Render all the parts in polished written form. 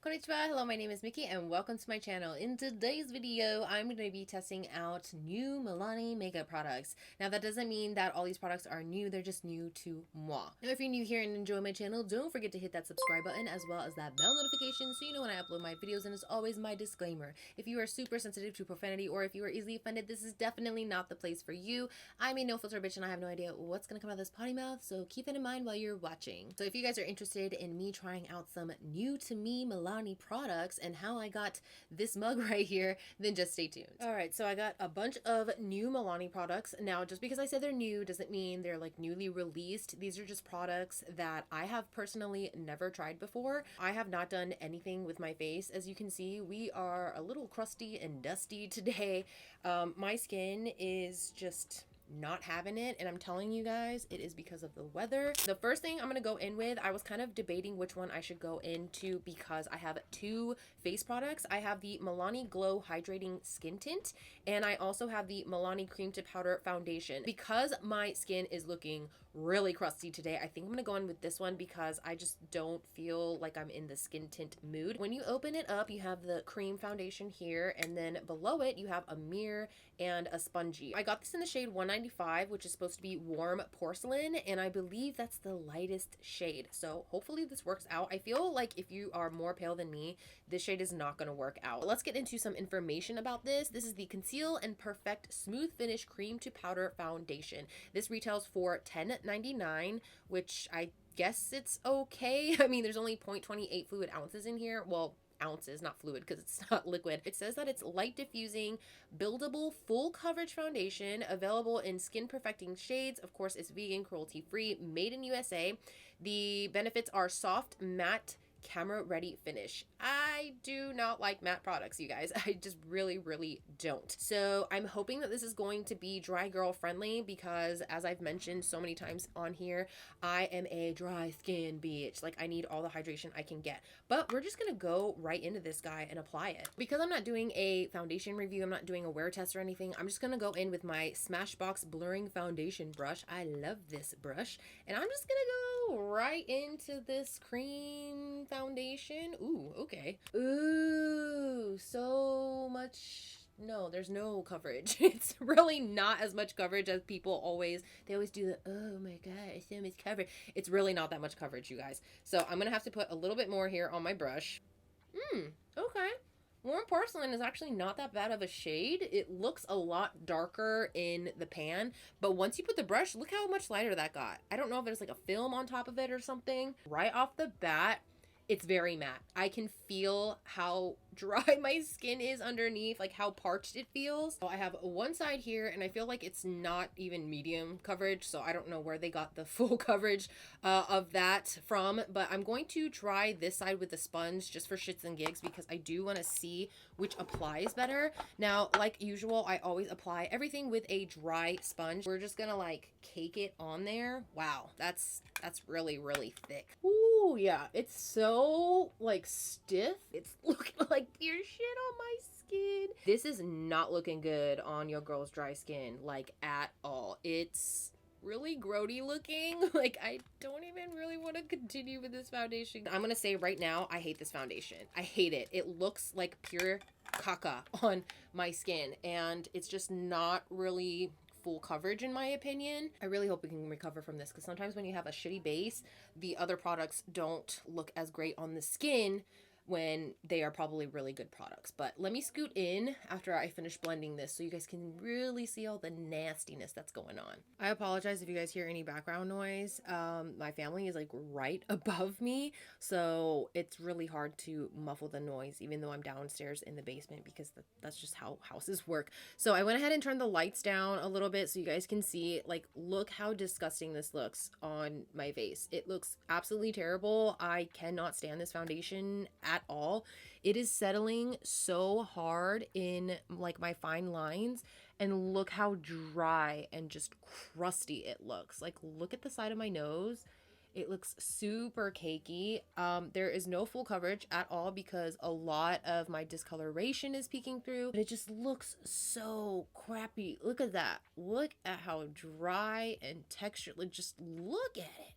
Konnichiwa, hello, my name is Miki and welcome to my channel. In today's video, I'm going to be testing out new Milani makeup products. Now that doesn't mean that all these products are new, they're just new to moi. Now if you're new here and enjoy my channel, don't forget to hit that subscribe button as well as that bell notification so you know when I upload my videos. And as always, my disclaimer, if you are super sensitive to profanity or if you are easily offended, this is definitely not the place for you. I'm a no filter bitch and I have no idea what's going to come out of this potty mouth, so keep that in mind while you're watching. So if you guys are interested in me trying out some new to me Milani products and how I got this mug right here, then just stay tuned. All right, so I got a bunch of new Milani products. Now, just because I said they're new doesn't mean they're like newly released. These are just products that I have personally never tried before. I have not done anything with my face. As you can see, we are a little crusty and dusty today. My skin is just not having it, and I'm telling you guys, it is because of the weather. The first thing I'm gonna go in with, I was kind of debating which one I should go into because I have two face products. I have the Milani Glow Hydrating Skin Tint, and I also have the Milani Cream to Powder Foundation. Because my skin is looking really crusty today, I think I'm gonna go in with this one because I just don't feel like I'm in the skin tint mood. When you open it up, you have the cream foundation here, and then below it you have a mirror and a spongy. I got this in the shade 195, which is supposed to be warm porcelain, and I believe that's the lightest shade, so hopefully this works out. I feel like if you are more pale than me, this shade is not going to work out. But let's get into some information about this. This is the Conceal and Perfect Smooth Finish Cream to Powder Foundation. This retails for $10.99, which I guess it's okay. I mean, there's only 0.28 fluid ounces in here. Well, ounces, not fluid, because it's not liquid. It says that it's light diffusing, buildable, full coverage foundation, available in skin perfecting shades. Of course, it's vegan, cruelty free, made in USA. The benefits are soft, matte, camera ready finish. I do not like matte products, you guys. I just really don't. So I'm hoping that this is going to be dry girl friendly because, as I've mentioned so many times on here, I am a dry skin bitch. Like, I need all the hydration I can get. But we're just gonna go right into this guy and apply it. Because I'm not doing a foundation review, I'm not doing a wear test or anything, I'm just gonna go in with my Smashbox blurring foundation brush. I love this brush. And I'm just gonna go right into this cream foundation. Ooh, okay. Ooh, so much. No, there's no coverage. It's really not as much coverage as people always, they always do the, oh my god, so much coverage. It's really not that much coverage, you guys. So I'm gonna have to put a little bit more here on my brush. Okay. Warm Porcelain is actually not that bad of a shade. It looks a lot darker in the pan, but once you put the brush, look how much lighter that got. I don't know if there's like a film on top of it or something. Right off the bat, it's very matte. I can feel how dry my skin is underneath, like how parched it feels. So I have one side here and I feel like it's not even medium coverage, so I don't know where they got the full coverage of that from, but I'm going to try this side with the sponge just for shits and gigs because I do want to see which applies better. Now, like usual, I always apply everything with a dry sponge. We're just gonna like cake it on there. Wow, that's really thick. Ooh, yeah, it's so like stiff. It's looking like pure shit on my skin. This is not looking good on your girl's dry skin, like at all. It's really grody looking. Like, I don't even really want to continue with this foundation. I'm gonna say right now, I hate this foundation. I hate it. It looks like pure caca on my skin, and it's just not really full coverage in my opinion. I really hope we can recover from this because sometimes when you have a shitty base, the other products don't look as great on the skin when they are probably really good products. But let me scoot in after I finish blending this so you guys can really see all the nastiness that's going on. I apologize if you guys hear any background noise. My family is like right above me, so it's really hard to muffle the noise even though I'm downstairs in the basement because that's just how houses work. So I went ahead and turned the lights down a little bit so you guys can see, like, look how disgusting this looks on my face. It looks absolutely terrible. I cannot stand this foundation at all. It is settling so hard in like my fine lines, and look how dry and just crusty it looks. Like, look at the side of my nose. It looks super cakey. There is no full coverage at all because a lot of my discoloration is peeking through, but it just looks so crappy. Look at that. Look at how dry and textured. Like, just look at it.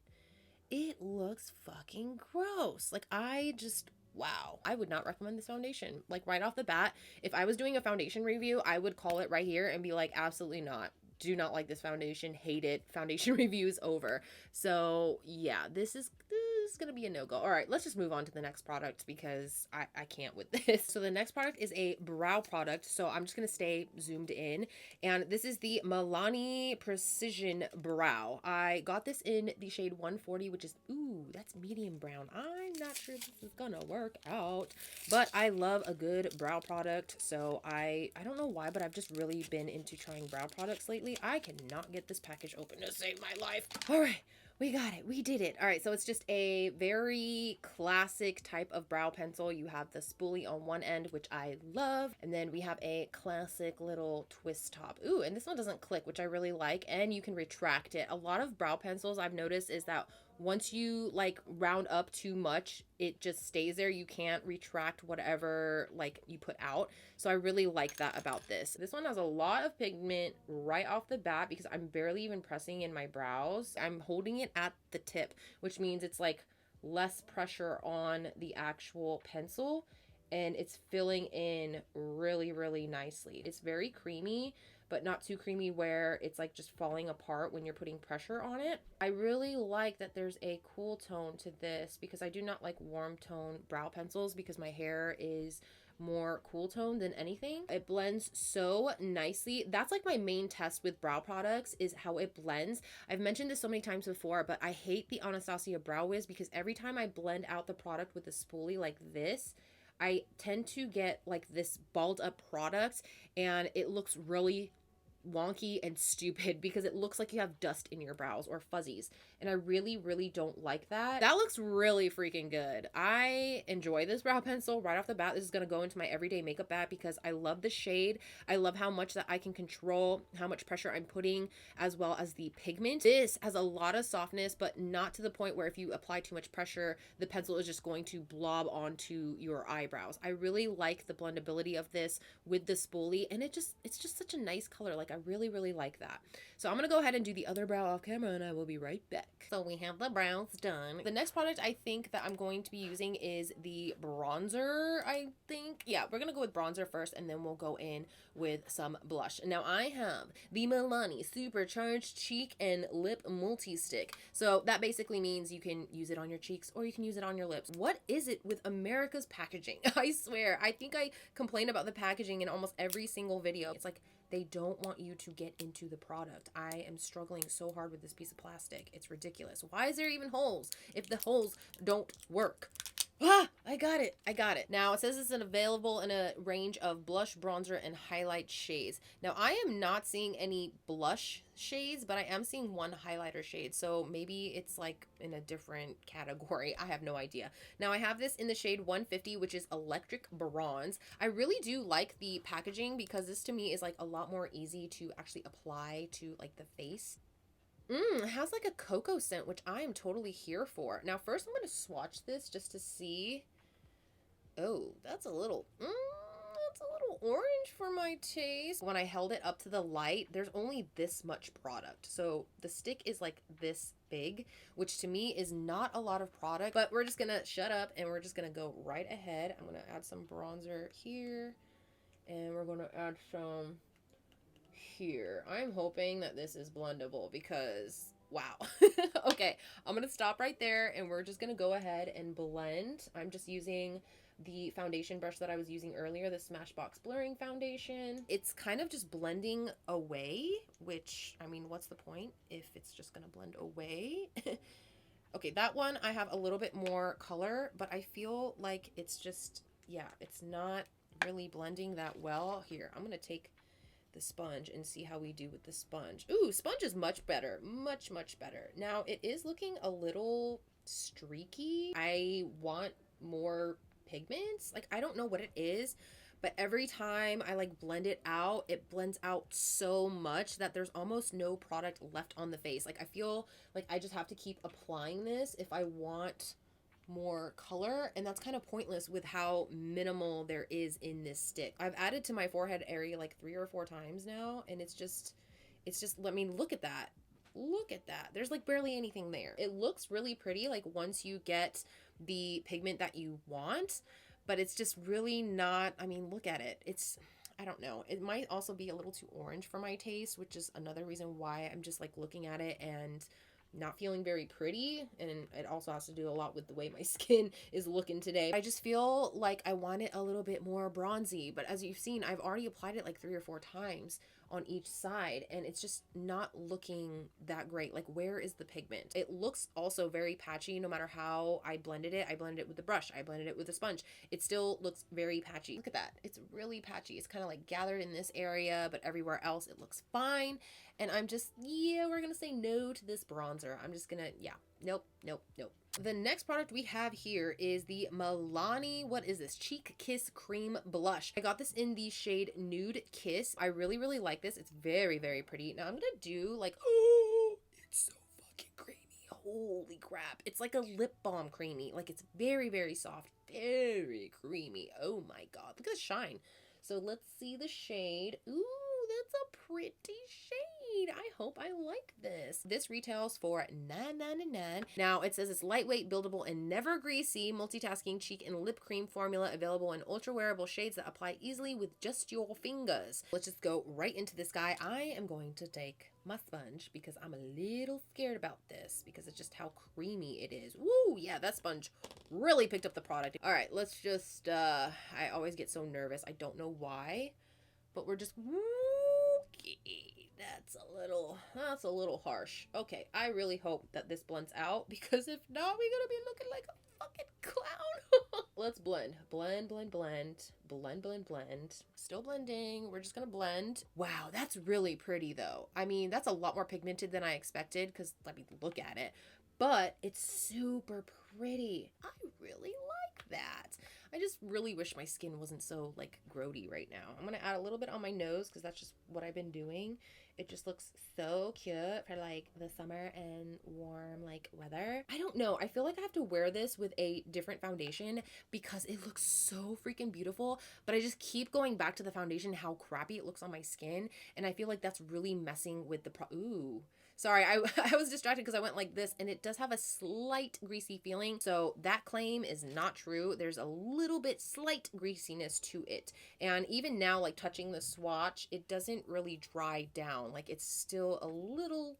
It looks fucking gross. Like, I just wow, I would not recommend this foundation. Like right off the bat, if I was doing a foundation review, I would call it right here and be like, absolutely not. Do not like this foundation, hate it. Foundation review is over. So yeah, this is gonna be a no-go. All right, let's just move on to the next product because I can't with this. So the next product is a brow product. So I'm just gonna stay zoomed in. And this is the Milani Precision Brow. I got this in the shade 140, which is, ooh, that's medium brown. I'm not sure this is gonna work out, but I love a good brow product. So I don't know why, but I've just really been into trying brow products lately. I cannot get this package open to save my life. All right. We got it. We did it. All right. So it's just a very classic type of brow pencil. You have the spoolie on one end, which I love. And then we have a classic little twist top. Ooh, and this one doesn't click, which I really like. And you can retract it. A lot of brow pencils I've noticed is that once you like round up too much, it just stays there. You can't retract whatever like you put out. So I really like that about this. This one has a lot of pigment right off the bat because I'm barely even pressing in my brows. I'm holding it at the tip, which means it's like less pressure on the actual pencil and it's filling in really, really nicely. It's very creamy, but not too creamy where it's like just falling apart when you're putting pressure on it. I really like that there's a cool tone to this because I do not like warm tone brow pencils because my hair is more cool tone than anything. It blends so nicely. That's like my main test with brow products is how it blends. I've mentioned this so many times before, but I hate the Anastasia Brow Wiz because every time I blend out the product with a spoolie like this, I tend to get like this balled up product and it looks really wonky and stupid because it looks like you have dust in your brows or fuzzies, and I really don't like that. That looks really freaking good. I enjoy this brow pencil right off the bat. This is going to go into my everyday makeup bag because I love the shade. I love how much that I can control how much pressure I'm putting as well as the pigment. This has a lot of softness, but not to the point where if you apply too much pressure the pencil is just going to blob onto your eyebrows. I really like the blendability of this with the spoolie, and it's just such a nice color. Like I really like that. So I'm gonna go ahead and do the other brow off camera and I will be right back. So we have the brows done. The next product I think that I'm going to be using is the bronzer, I think. Yeah, we're gonna go with bronzer first and then we'll go in with some blush. Now I have the Milani Supercharged Cheek and Lip Multi-Stick. So that basically means you can use it on your cheeks or you can use it on your lips. What is it with America's packaging? I swear, I think I complain about the packaging in almost every single video. It's like they don't want you to get into the product. I am struggling so hard with this piece of plastic. It's ridiculous. Why is there even holes if the holes don't work? Ah, I got it. I got it. Now it says it's available in a range of blush, bronzer, and highlight shades. Now I am not seeing any blush shades, but I am seeing one highlighter shade. So maybe it's like in a different category. I have no idea. Now I have this in the shade 150, which is Electric Bronze. I really do like the packaging because this to me is like a lot more easy to actually apply to like the face. It has like a cocoa scent, which I am totally here for. Now, first I'm going to swatch this just to see. Oh, that's a little orange for my taste. When I held it up to the light, there's only this much product. So the stick is like this big, which to me is not a lot of product, but we're just going to shut up and we're just going to go right ahead. I'm going to add some bronzer here and we're going to add some here. I'm hoping that this is blendable because wow. Okay, I'm gonna stop right there and we're just gonna go ahead and blend. I'm just using the foundation brush that I was using earlier, the Smashbox Blurring Foundation. It's kind of just blending away, which, I mean, what's the point if it's just gonna blend away? Okay, that one I have a little bit more color, but I feel like it's just, yeah, it's not really blending that well. Here, I'm gonna take the sponge and see how we do with the sponge. Ooh, sponge is much better. Much better. Now, it is looking a little streaky. I want more pigments. Like, I don't know what it is, but every time I like blend it out, it blends out so much that there's almost no product left on the face. Like, I feel like I just have to keep applying this if I want more color, and that's kind of pointless with how minimal there is in this stick. I've added to my forehead area like 3 or 4 times now, and it's just I mean, look at that. look at that. There's like barely anything there. It looks really pretty like once you get the pigment that you want, but it's just really not, I mean, look at it. It's, I don't know. It might also be a little too orange for my taste, which is another reason why I'm just like looking at it and not feeling very pretty. And it also has to do a lot with the way my skin is looking today. I just feel like I want it a little bit more bronzy, but as you've seen, I've already applied it like 3 or 4 times on each side and it's just not looking that great. Like, where is the pigment? It looks also very patchy no matter how I blended it. I blended it with the brush, I blended it with a sponge. It still looks very patchy. Look at that. It's really patchy. It's kind of like gathered in this area, but everywhere else it looks fine. And I'm just, yeah, we're gonna say no to this bronzer. I'm just gonna, yeah, nope, nope, nope. The next product we have here is the Milani, what is this? Cheek Kiss Cream Blush. I got this in the shade Nude Kiss. I really, really like this. It's very, very pretty. Now I'm gonna do like, oh, it's so fucking creamy. Holy crap. It's like a lip balm creamy. Like, it's very, very soft, very creamy. Oh my God, look at the shine. So let's see the shade. Ooh, that's a pretty shade. I hope I like this. This retails for $9.99. Now it says it's lightweight, buildable, and never greasy multitasking cheek and lip cream formula available in ultra wearable shades that apply easily with just your fingers. Let's just go right into this guy. I am going to take my sponge because I'm a little scared about this because it's just how creamy it is. Woo, yeah, that sponge really picked up the product. All right, let's just, I always get so nervous. I don't know why, but we're just, okay. That's a little harsh. Okay, I really hope that this blends out because if not, we're gonna be looking like a fucking clown. Let's blend. Blend, blend, blend. Blend, blend, blend. Still blending. We're just gonna blend. Wow, that's really pretty though. I mean, that's a lot more pigmented than I expected because let me look at it. But it's super pretty. I really like that. I just really wish my skin wasn't so like grody right now. I'm gonna add a little bit on my nose because that's just what I've been doing. It just looks so cute for like the summer and warm like weather. I don't know. I feel like I have to wear this with a different foundation because it looks so freaking beautiful, but I just keep going back to the foundation, how crappy it looks on my skin. And I feel like that's really messing with the ooh. Sorry, I was distracted because I went like this and it does have a slight greasy feeling. So that claim is not true. There's a little bit slight greasiness to it. And even now, like touching the swatch, it doesn't really dry down. Like it's still a little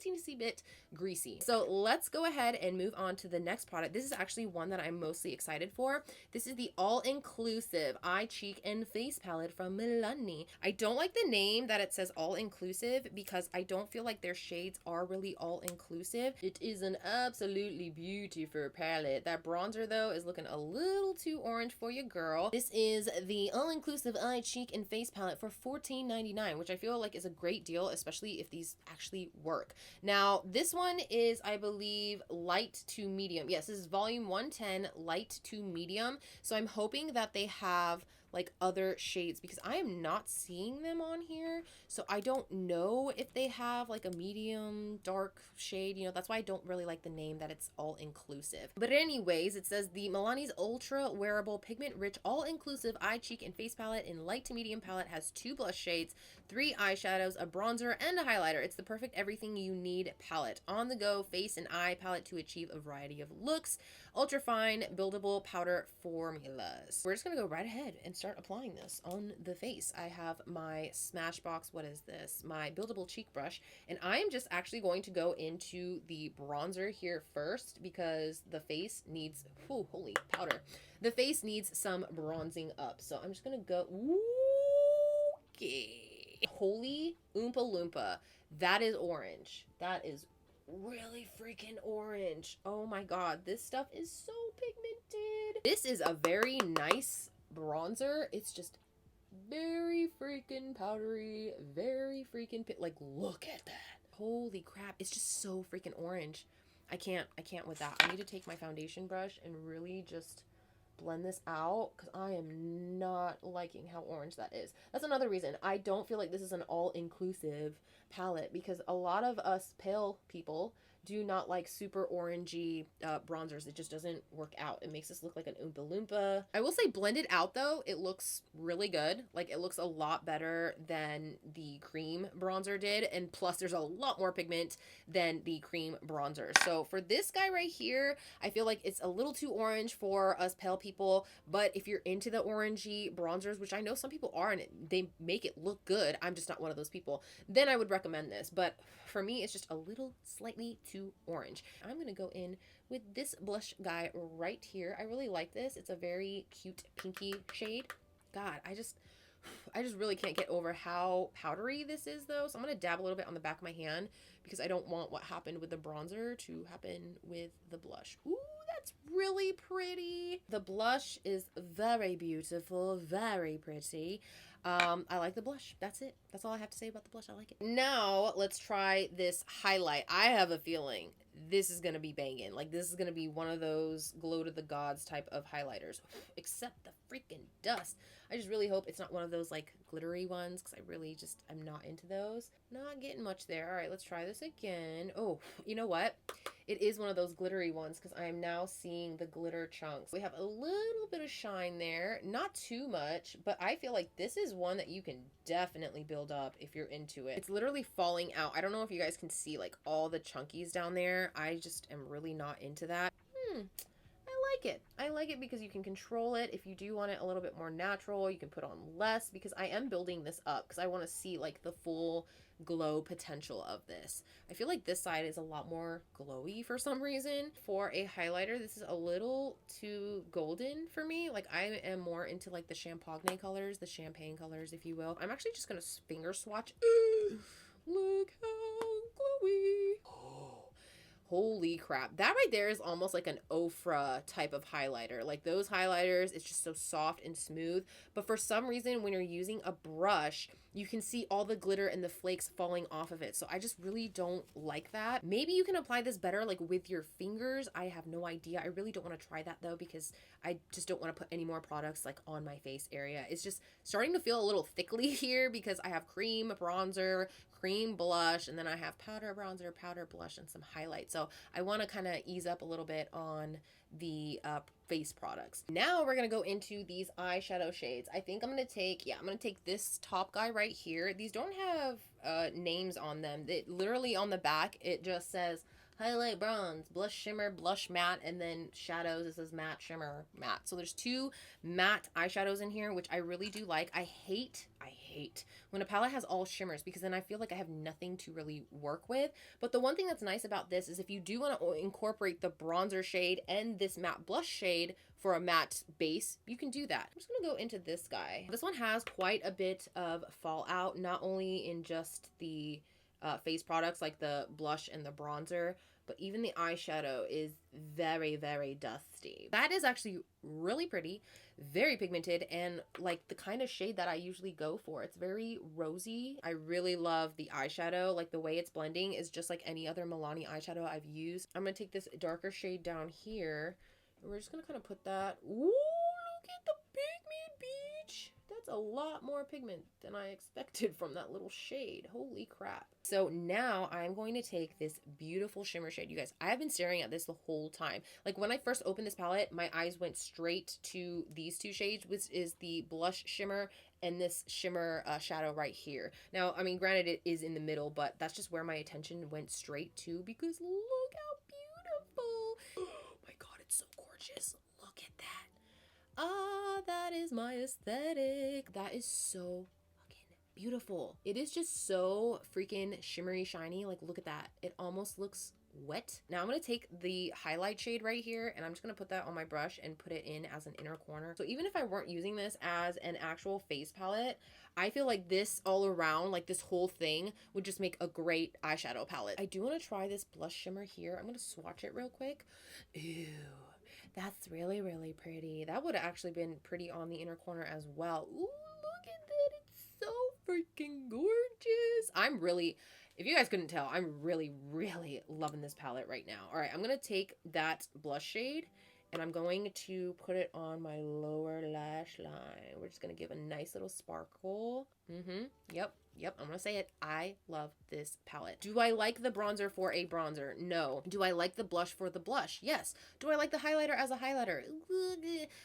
teensy bit greasy. So let's go ahead and move on to the next product. This is actually one that I'm mostly excited for. This is the all-inclusive eye, cheek, and face palette from Milani. I don't like the name that it says all-inclusive because I don't feel like their shades are really all-inclusive. It is an absolutely beautiful palette. That bronzer though is looking a little too orange for your girl. This is the all-inclusive eye, cheek, and face palette for $14.99, which I feel like is a great deal, especially if these actually work. Now this one is, I believe, light to medium. Yes, this is volume 110, light to medium. So I'm hoping that they have like other shades because I am not seeing them on here. So I don't know if they have like a medium dark shade, you know, that's why I don't really like the name that it's all inclusive. But anyways, it says the Milani's ultra wearable pigment rich all inclusive eye, cheek, and face palette in light to medium palette has 2 blush shades, 3 eyeshadows, a bronzer, and a highlighter. It's the perfect everything you need palette. On the go face and eye palette to achieve a variety of looks. Ultra fine buildable powder formulas. We're just gonna go right ahead and start applying this on the face. I have my Smashbox, what is this? My buildable cheek brush, and I am just actually going to go into the bronzer here first because the face needs, whew, holy powder. The face needs some bronzing up. So I'm just gonna go, okay. Holy Oompa Loompa. That is orange. That is really freaking orange. Oh my God, this stuff is so pigmented. This is a very nice bronzer. It's just very freaking powdery, very freaking like, look at that. Holy crap, it's just so freaking orange. I can't with that. I need to take my foundation brush and really just blend this out because I am not liking how orange that is. That's another reason I don't feel like this is an all-inclusive palette because a lot of us pale people do not like super orangey bronzers. It just doesn't work out. It makes us look like an Oompa Loompa. I will say blended out though, it looks really good. Like it looks a lot better than the cream bronzer did. And plus there's a lot more pigment than the cream bronzer. So for this guy right here, I feel like it's a little too orange for us pale people. But if you're into the orangey bronzers, which I know some people are and they make it look good, I'm just not one of those people, then I would recommend this. But for me, it's just a little slightly too orange. I'm gonna go in with this blush guy right here. I really like this. It's a very cute pinky shade. God, I just really can't get over how powdery this is though. So I'm gonna dab a little bit on the back of my hand because I don't want what happened with the bronzer to happen with the blush. Ooh, that's really pretty. The blush is very beautiful, very pretty. I like the blush. That's it. That's all I have to say about the blush. I like it. Now let's try this highlight. I have a feeling this is gonna be banging. Like this is gonna be one of those glow to the gods type of highlighters. Except the freaking dust. I just really hope it's not one of those like glittery ones because I'm not into those. Not getting much there. All right, let's try this again. Oh, you know what? It is one of those glittery ones because I am now seeing the glitter chunks. We have a little bit of shine there, not too much, but I feel like this is one that you can definitely build up if you're into it. It's literally falling out. I don't know if you guys can see like all the chunkies down there. I just am really not into that. I like it because you can control it. If you do want it a little bit more natural, you can put on less because I am building this up because I want to see like the full glow potential of this. I feel like this side is a lot more glowy for some reason. For a highlighter, this is a little too golden for me. Like I am more into like the champagne colors, the champagne colors, if you will. I'm actually just gonna finger swatch. Look how glowy. Holy crap. That right there is almost like an Ofra type of highlighter. Like those highlighters, it's just so soft and smooth. But for some reason, when you're using a brush, you can see all the glitter and the flakes falling off of it. So I just really don't like that. Maybe you can apply this better like with your fingers. I have no idea. I really don't want to try that though because I just don't want to put any more products like on my face area. It's just starting to feel a little thickly here because I have cream bronzer, cream blush, and then I have powder bronzer, powder blush, and some highlight. So I want to kind of ease up a little bit on the face products. Now we're going to go into these eyeshadow shades. I think I'm going to take this top guy right here. These don't have names on them. Literally on the back, it just says highlight bronze, blush shimmer, blush matte, and then shadows. It says matte, shimmer, matte. So there's two matte eyeshadows in here, which I really do like. I hate when a palette has all shimmers because then I feel like I have nothing to really work with. But the one thing that's nice about this is if you do want to incorporate the bronzer shade and this matte blush shade for a matte base, you can do that. I'm just gonna go into this guy. This one has quite a bit of fallout, not only in just the face products like the blush and the bronzer, but even the eyeshadow is very, very dusty. That is actually really pretty, very pigmented, and like the kind of shade that I usually go for. It's very rosy. I really love the eyeshadow. Like the way it's blending is just like any other Milani eyeshadow I've used. I'm gonna take this darker shade down here, and we're just gonna kind of put that. Ooh, look at the pigment beach. That's a lot more pigment than I expected from that little shade. Holy crap. So now I'm going to take this beautiful shimmer shade. You guys, I have been staring at this the whole time. Like when I first opened this palette, my eyes went straight to these two shades, which is the blush shimmer and this shimmer shadow right here. Now, I mean, granted it is in the middle, but that's just where my attention went straight to because look how beautiful. Oh my God, it's so gorgeous. Look at that. Ah, that is my aesthetic. That is so fucking beautiful. It is just so freaking shimmery shiny. Like, look at that. It almost looks wet. Now I'm going to take the highlight shade right here and I'm just going to put that on my brush and put it in as an inner corner. So even if I weren't using this as an actual face palette, I feel like this all around, like this whole thing would just make a great eyeshadow palette. I do want to try this blush shimmer here. I'm going to swatch it real quick. Ew. That's really, really pretty. That would have actually been pretty on the inner corner as well. Ooh, look at that. It's so freaking gorgeous. I'm really, if you guys couldn't tell, I'm really, really loving this palette right now. All right, I'm going to take that blush shade and I'm going to put it on my lower lash line. we're just gonna give a nice little sparkle. Yep, I'm gonna say it. I love this palette. Do I like the bronzer for a bronzer? No. Do I like the blush for the blush? Yes. Do I like the highlighter as a highlighter?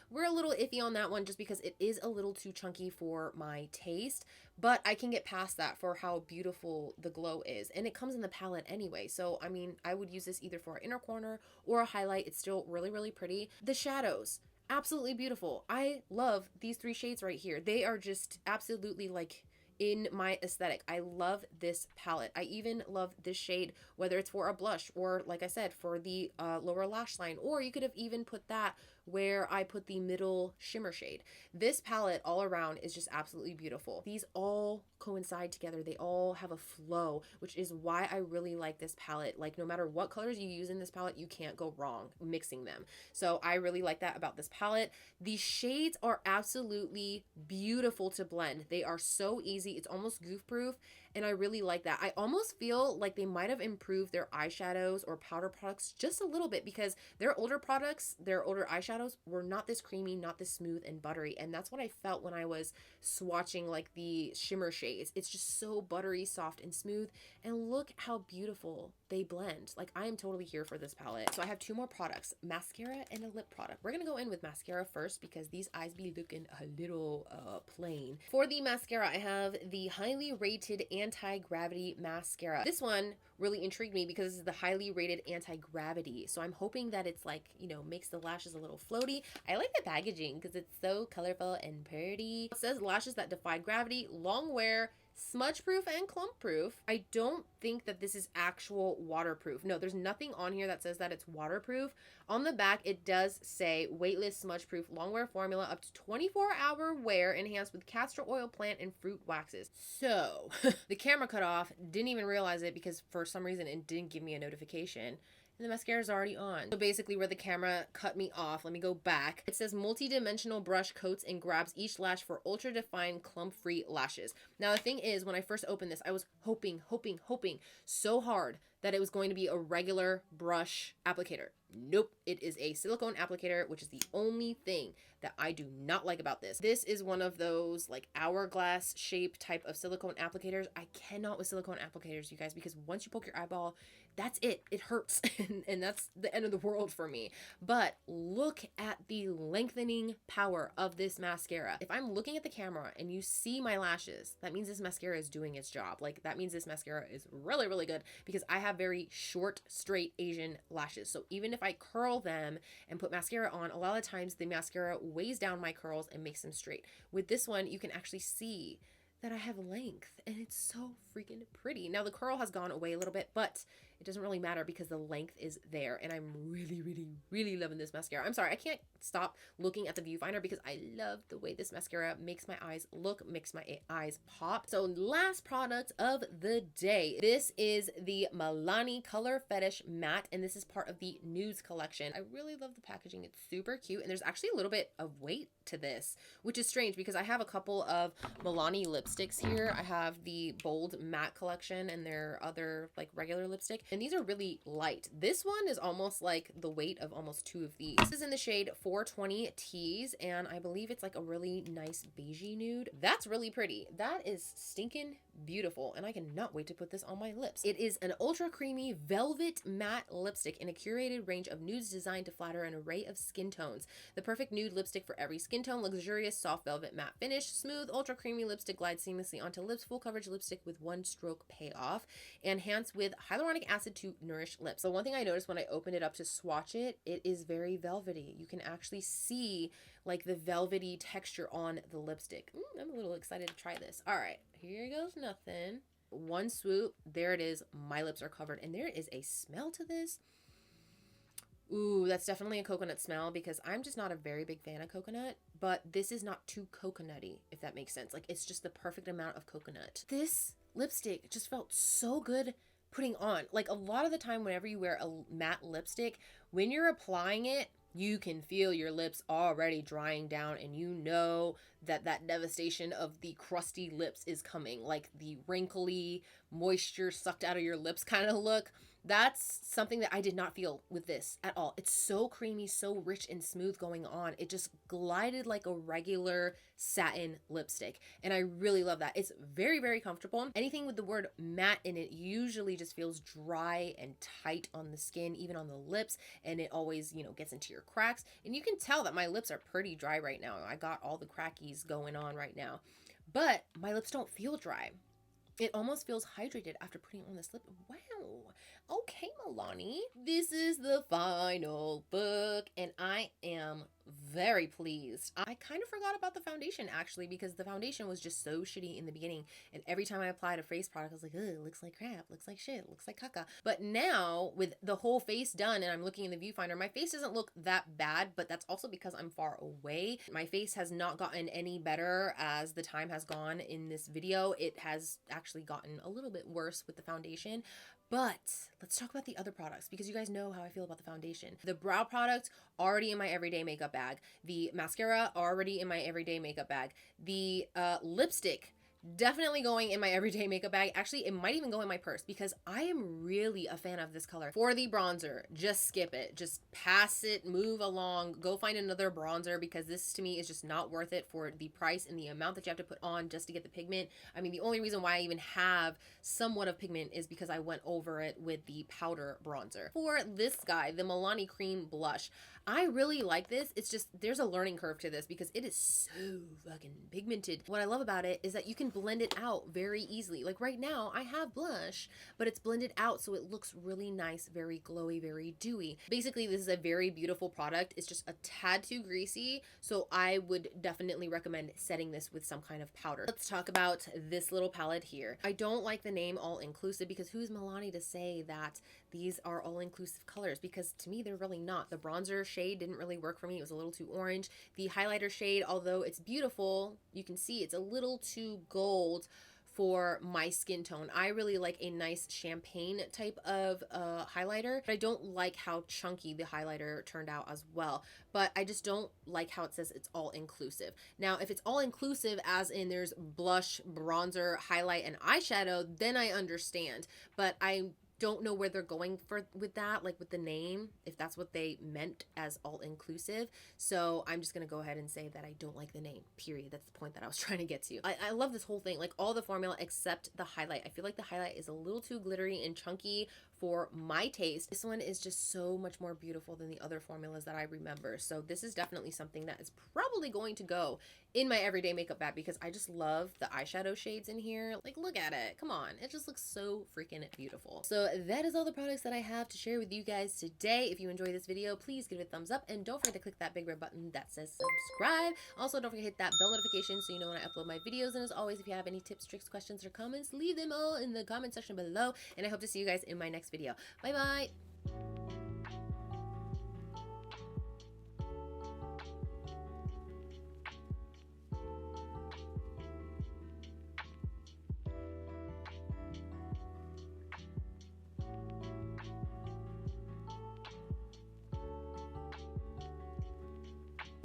We're a little iffy on that one just because it is a little too chunky for my taste, but I can get past that for how beautiful the glow is. And it comes in the palette anyway. So, I mean, I would use this either for an inner corner or a highlight. It's still really, really pretty. The shadows, absolutely beautiful. I love these 3 shades right here. They are just absolutely like in my aesthetic. I love this palette. I even love this shade, whether it's for a blush or, like I said, for the lower lash line, or you could have even put that where I put the middle shimmer shade. This palette all around is just absolutely beautiful. These all coincide together. They all have a flow, which is why I really like this palette. Like, no matter what colors you use in this palette, you can't go wrong mixing them. So I really like that about this palette. The shades are absolutely beautiful to blend. They are so easy. It's almost goof proof. And I really like that. I almost feel like they might have improved their eyeshadows or powder products just a little bit, because their older products, their older eyeshadows were not this creamy, not this smooth and buttery. And that's what I felt when I was swatching like the shimmer shades. It's just so buttery, soft and smooth. And look how beautiful they blend. Like, I am totally here for this palette. So I have 2 more products, mascara and a lip product. We're gonna go in with mascara first because these eyes be looking a little plain. For the mascara, I have the highly rated anti-gravity mascara. This one really intrigued me because this is the highly rated anti-gravity. So I'm hoping that it's like, you know, makes the lashes a little floaty. I like the packaging because it's so colorful and pretty. It says lashes that defy gravity, long wear, smudge proof and clump proof. I don't think that this is actual waterproof. No, there's nothing on here that says that it's waterproof. On the back, it does say weightless, smudge proof, long wear formula, up to 24-hour wear, enhanced with castor oil, plant and fruit waxes. So the camera cut off, didn't even realize it because for some reason it didn't give me a notification. And the mascara is already on. So basically where the camera cut me off, let me go back. It says multi-dimensional brush coats and grabs each lash for ultra-defined clump-free lashes. Now the thing is, when I first opened this, I was hoping so hard that it was going to be a regular brush applicator. Nope, it is a silicone applicator, which is the only thing that I do not like about this. This is one of those like hourglass shape type of silicone applicators. I cannot with silicone applicators, you guys, because once you poke your eyeball, that's it. It hurts. and that's the end of the world for me. But look at the lengthening power of this mascara. If I'm looking at the camera and you see my lashes, that means this mascara is doing its job. Like, that means this mascara is really, really good because I have very short, straight Asian lashes. So even if I curl them and put mascara on, a lot of times the mascara weighs down my curls and makes them straight. With this one, you can actually see that I have length and it's so freaking pretty. Now the curl has gone away a little bit, but it doesn't really matter because the length is there, and I'm really, really, really loving this mascara. I'm sorry, I can't stop looking at the viewfinder because I love the way this mascara makes my eyes look, makes my eyes pop. So last product of the day, this is the Milani Color Fetish Matte, and this is part of the Nudes collection. I really love the packaging. It's super cute, and there's actually a little bit of weight to this, which is strange because I have a couple of Milani lipsticks here. I have the Bold Matte collection and their other like regular lipstick, and these are really light. This one is almost like the weight of almost 2 of these. This is in the shade 420 Tease, and I believe it's like a really nice beigey nude. That's really pretty. That is stinking beautiful, and I cannot wait to put this on my lips. It is an ultra creamy velvet matte lipstick in a curated range of nudes designed to flatter an array of skin tones. The perfect nude lipstick for every skin tone, luxurious soft velvet matte finish, smooth ultra creamy lipstick glides seamlessly onto lips, full coverage lipstick with 1 stroke payoff, enhanced with hyaluronic acid to nourish lips. So one thing I noticed when I opened it up to swatch it, it is very velvety. You can actually see like the velvety texture on the lipstick. I'm a little excited to try this. All right, here goes nothing. 1 swoop, there it is. My lips are covered, and there is a smell to this. Ooh, that's definitely a coconut smell because I'm just not a very big fan of coconut, but this is not too coconutty, if that makes sense. Like, it's just the perfect amount of coconut. This lipstick just felt so good putting on. Like, a lot of the time whenever you wear a matte lipstick, when you're applying it, you can feel your lips already drying down, and you know that that devastation of the crusty lips is coming, like the wrinkly moisture sucked out of your lips kind of look. That's something that I did not feel with this at all. It's so creamy, so rich and smooth going on. It just glided like a regular satin lipstick. And I really love that. It's very, very comfortable. Anything with the word matte in it usually just feels dry and tight on the skin, even on the lips. And it always, you know, gets into your cracks. And you can tell that my lips are pretty dry right now. I got all the crackies going on right now. But my lips don't feel dry. It almost feels hydrated after putting on this lip. Wow. Okay, Milani. This is the final book, and I am very pleased. I kind of forgot about the foundation, actually, because the foundation was just so shitty in the beginning. And every time I applied a face product, I was like, ugh, it looks like crap, looks like shit, looks like caca. But now, with the whole face done, and I'm looking in the viewfinder, my face doesn't look that bad, but that's also because I'm far away. My face has not gotten any better as the time has gone in this video. It has actually gotten a little bit worse with the foundation. But let's talk about the other products, because you guys know how I feel about the foundation. The brow product, already in my everyday makeup bag. The mascara, already in my everyday makeup bag. The lipstick, definitely going in my everyday makeup bag. Actually, it might even go in my purse, because I am really a fan of this color. For the bronzer, just skip it. Just pass it, move along, go find another bronzer, because this to me is just not worth it for the price and the amount that you have to put on just to get the pigment. I mean, the only reason why I even have somewhat of pigment is because I went over it with the powder bronzer. For this guy, the Milani Cream Blush, I really like this. It's just, there's a learning curve to this because it is so fucking pigmented. What I love about it is that you can blend it out very easily. Like right now, I have blush, but it's blended out so it looks really nice, very glowy, very dewy. Basically, this is a very beautiful product. It's just a tad too greasy, so I would definitely recommend setting this with some kind of powder. Let's talk about this little palette here. I don't like the name All Inclusive, because who's Milani to say that these are all-inclusive colors? Because to me, they're really not. The bronzer shade didn't really work for me. It was a little too orange. The highlighter shade, although it's beautiful, you can see it's a little too gold for my skin tone. I really like a nice champagne type of highlighter, but I don't like how chunky the highlighter turned out as well. But I just don't like how it says it's all inclusive. Now, if it's all inclusive as in there's blush, bronzer, highlight, and eyeshadow, then I understand. But I don't know where they're going with that, like with the name, if that's what they meant as all inclusive. So I'm just gonna go ahead and say that I don't like the name, period. That's the point that I was trying to get to. I love this whole thing, like all the formula except the highlight. I feel like the highlight is a little too glittery and chunky for my taste. This one is just so much more beautiful than the other formulas that I remember. So this is definitely something that is probably going to go in my everyday makeup bag, because I just love the eyeshadow shades in here. Like, look at it. Come on. It just looks so freaking beautiful. So that is all the products that I have to share with you guys today. If you enjoyed this video, please give it a thumbs up, and don't forget to click that big red button that says subscribe. Also, don't forget to hit that bell notification so you know when I upload my videos. And as always, if you have any tips, tricks, questions, or comments, leave them all in the comment section below. And I hope to see you guys in my next video. Bye bye.